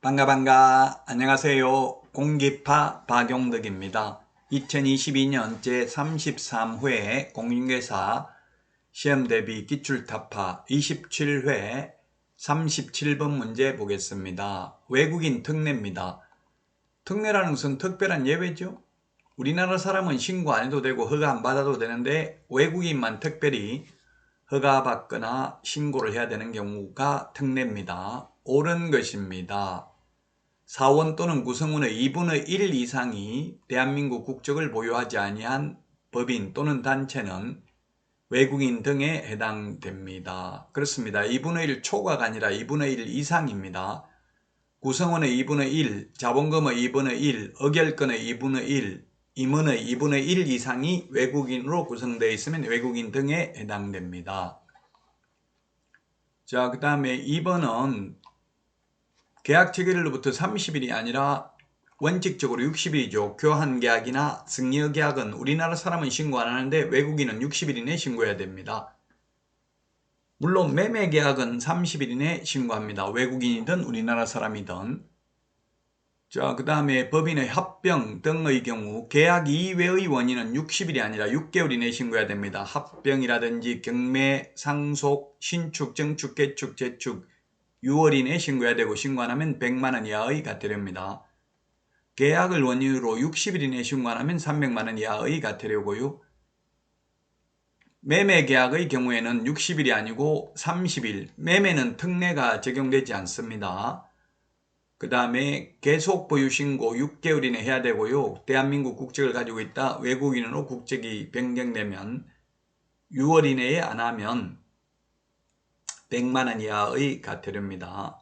반가 안녕하세요. 공기파 박용덕입니다. 2022년 제33회 공인중개사 시험대비 기출타파 27회 37번 문제 보겠습니다. 외국인 특례입니다. 특례라는 것은 특별한 예외죠. 우리나라 사람은 신고 안 해도 되고 허가 안 받아도 되는데 외국인만 특별히 허가받거나 신고를 해야 되는 경우가 특례입니다. 옳은 것입니다. 사원 또는 구성원의 2분의 1 이상이 대한민국 국적을 보유하지 아니한 법인 또는 단체는 외국인 등에 해당됩니다. 그렇습니다. 2분의 1 초과가 아니라 2분의 1 이상입니다. 구성원의 2분의 1, 자본금의 2분의 1, 의결권의 2분의 1, 임원의 2분의 1 이상이 외국인으로 구성되어 있으면 외국인 등에 해당됩니다. 자, 그 다음에 2번은 계약 체결일로부터 30일이 아니라 원칙적으로 60일이죠. 교환 계약이나 승려 계약은 우리나라 사람은 신고 안 하는데 외국인은 60일 이내에 신고해야 됩니다. 물론 매매 계약은 30일 이내에 신고합니다. 외국인이든 우리나라 사람이든. 자, 그 다음에 법인의 합병 등의 경우 계약 이외의 원인은 60일이 아니라 6개월 이내에 신고해야 됩니다. 합병이라든지 경매, 상속, 신축, 증축, 개축, 재축 6월 이내에 신고해야 되고 신고 안 하면 100만 원 이하의 과태료입니다. 계약을 원인으로 60일 이내에 신고 안 하면 300만 원 이하의 과태료고요. 매매 계약의 경우에는 60일이 아니고 30일, 매매는 특례가 적용되지 않습니다. 그 다음에 계속 보유 신고 6개월 이내 해야 되고요. 대한민국 국적을 가지고 있다 외국인으로 국적이 변경되면 6월 이내에 안 하면 100만 원 이하의 과태료입니다.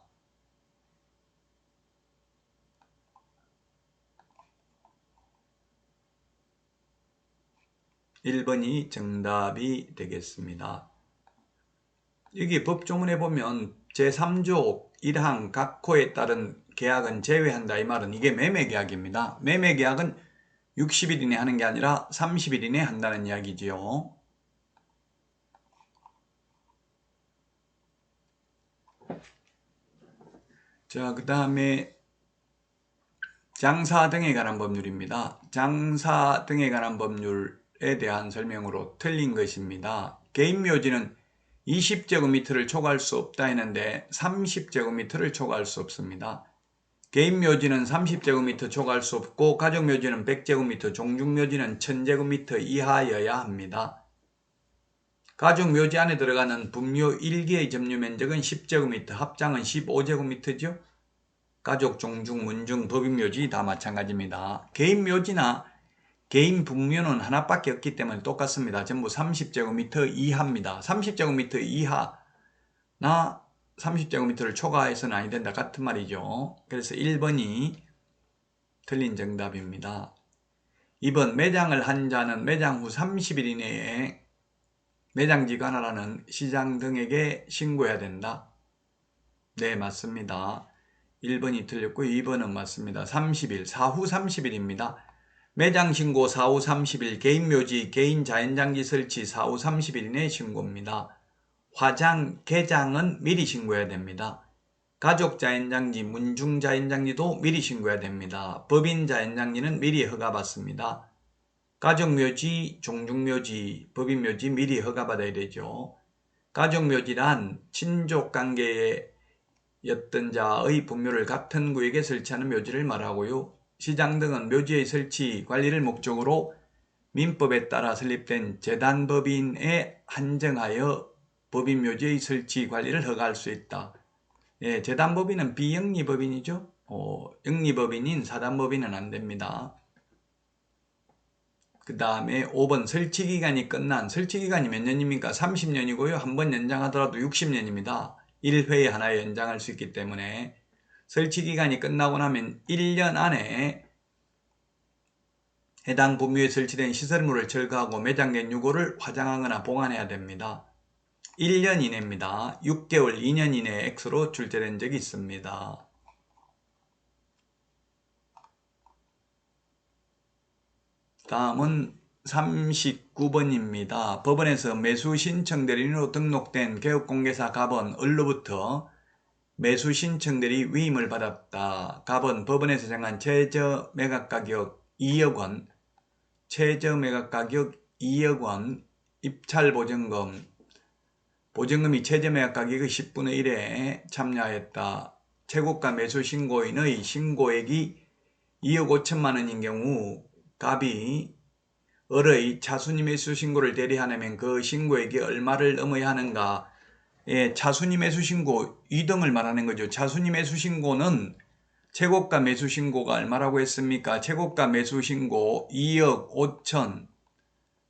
(1번이) 정답이 되겠습니다. 여기 법조문에 보면 제3조 1항 각 호에 따른 계약은 제외한다 이 말은 이게 매매계약입니다. 매매계약은 60일 이내 하는 게 아니라 30일 이내 한다는 이야기지요. 자, 그 다음에 장사 등에 관한 법률입니다. 장사 등에 관한 법률에 대한 설명으로 틀린 것입니다. 개인묘지는 20제곱미터를 초과할 수 없다 했는데 30제곱미터를 초과할 수 없습니다. 개인묘지는 30제곱미터 초과할 수 없고 가족묘지는 100제곱미터, 종중묘지는 1000제곱미터 이하여야 합니다. 가족묘지 안에 들어가는 분묘 1기의 점유면적은 10제곱미터, 합장은 15제곱미터죠. 가족, 종중, 문중, 법인묘지 다 마찬가지입니다. 개인묘지나 개인 분묘는 하나밖에 없기 때문에 똑같습니다. 전부 30제곱미터 이하입니다. 30제곱미터 이하나 30제곱미터를 초과해서는 아니 된다 같은 말이죠. 그래서 1번이 틀린 정답입니다. 2번 매장을 한 자는 매장 후 30일 이내에 매장지 관할하는 시장 등에게 신고해야 된다. 네, 맞습니다. 1번이 틀렸고 2번은 맞습니다. 30일, 사후 30일입니다. 매장 신고 사후 30일, 개인묘지, 개인 자연장지 설치 사후 30일 이내 신고입니다. 화장, 개장은 미리 신고해야 됩니다. 가족 자연장지, 문중 자연장지도 미리 신고해야 됩니다. 법인 자연장지는 미리 허가받습니다. 가족묘지, 종중묘지, 법인묘지 미리 허가받아야 되죠. 가족묘지란 친족관계의 였던 자의 분묘를 같은 구역에 설치하는 묘지를 말하고요. 시장 등은 묘지의 설치, 관리를 목적으로 민법에 따라 설립된 재단법인에 한정하여 법인묘지의 설치, 관리를 허가할 수 있다. 예, 재단법인은 비영리법인이죠. 영리법인인 사단법인은 안 됩니다. 그 다음에 5번 설치기간이 끝난, 설치기간이 몇 년입니까? 30년이고요. 한 번 연장하더라도 60년입니다. 1회에 하나 연장할 수 있기 때문에 설치기간이 끝나고 나면 1년 안에 해당 분묘에 설치된 시설물을 철거하고 매장된 유골을 화장하거나 보관해야 됩니다. 1년 이내입니다. 6개월, 2년 이내 액수로 출제된 적이 있습니다. 다음은 39번입니다. 법원에서 매수 신청 대리인으로 등록된 개업공개사 갑은 을로부터 매수 신청들이 위임을 받았다. 갑은 법원에서 정한 최저 매각가격 2억 원, 최저 매각가격 2억 원, 입찰보증금, 보증금이 최저 매각가격의 10분의 1에 참여하였다. 최고가 매수 신고인의 신고액이 2억 5천만 원인 경우 갑이 을의 차순위 매수 신고를 대리하려면 그 신고액이 얼마를 넘어야 하는가? 예, 차순위 매수 신고 2등을 말하는 거죠. 차순위 매수 신고는 최고가 매수 신고가 얼마라고 했습니까? 최고가 매수 신고 2억 5천,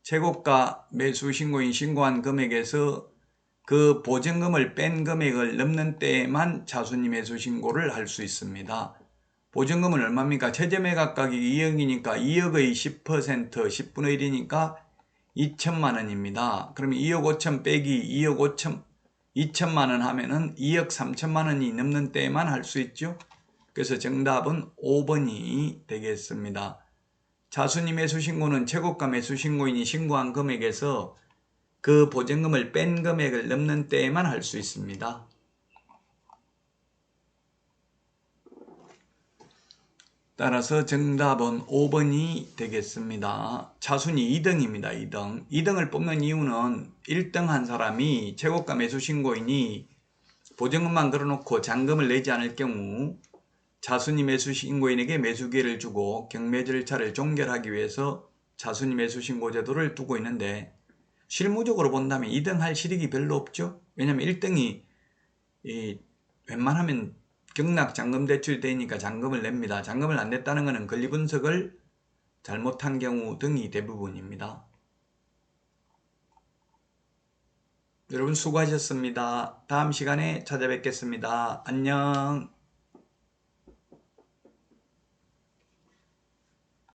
최고가 매수 신고인 신고한 금액에서 그 보증금을 뺀 금액을 넘는 때에만 차순위 매수 신고를 할 수 있습니다. 보증금은 얼마입니까? 최저 매각 가격이 2억이니까 2억의 10%, 10분의 1이니까 2천만 원입니다. 그러면 2억 5천 빼기 2억 5천, 2천만 원 하면은 2억 3천만 원이 넘는 때에만 할 수 있죠. 그래서 정답은 5번이 되겠습니다. 차순위 매수 신고는 최고가 매수 신고인이 신고한 금액에서 그 보증금을 뺀 금액을 넘는 때에만 할 수 있습니다. 따라서 정답은 5번이 되겠습니다. 차순위 2등입니다. 2등. 2등을 뽑는 이유는 1등 한 사람이 최고가 매수 신고인이 보증금만 걸어놓고 잔금을 내지 않을 경우 차순위 매수 신고인에게 매수 기회를 주고 경매 절차를 종결하기 위해서 차순위 매수 신고 제도를 두고 있는데, 실무적으로 본다면 2등 할 실익이 별로 없죠. 왜냐하면 1등이 웬만하면 경락 잔금 대출이 되니까 잔금을 냅니다. 잔금을 안 냈다는 것은 권리 분석을 잘못한 경우 등이 대부분입니다. 여러분 수고하셨습니다. 다음 시간에 찾아뵙겠습니다. 안녕.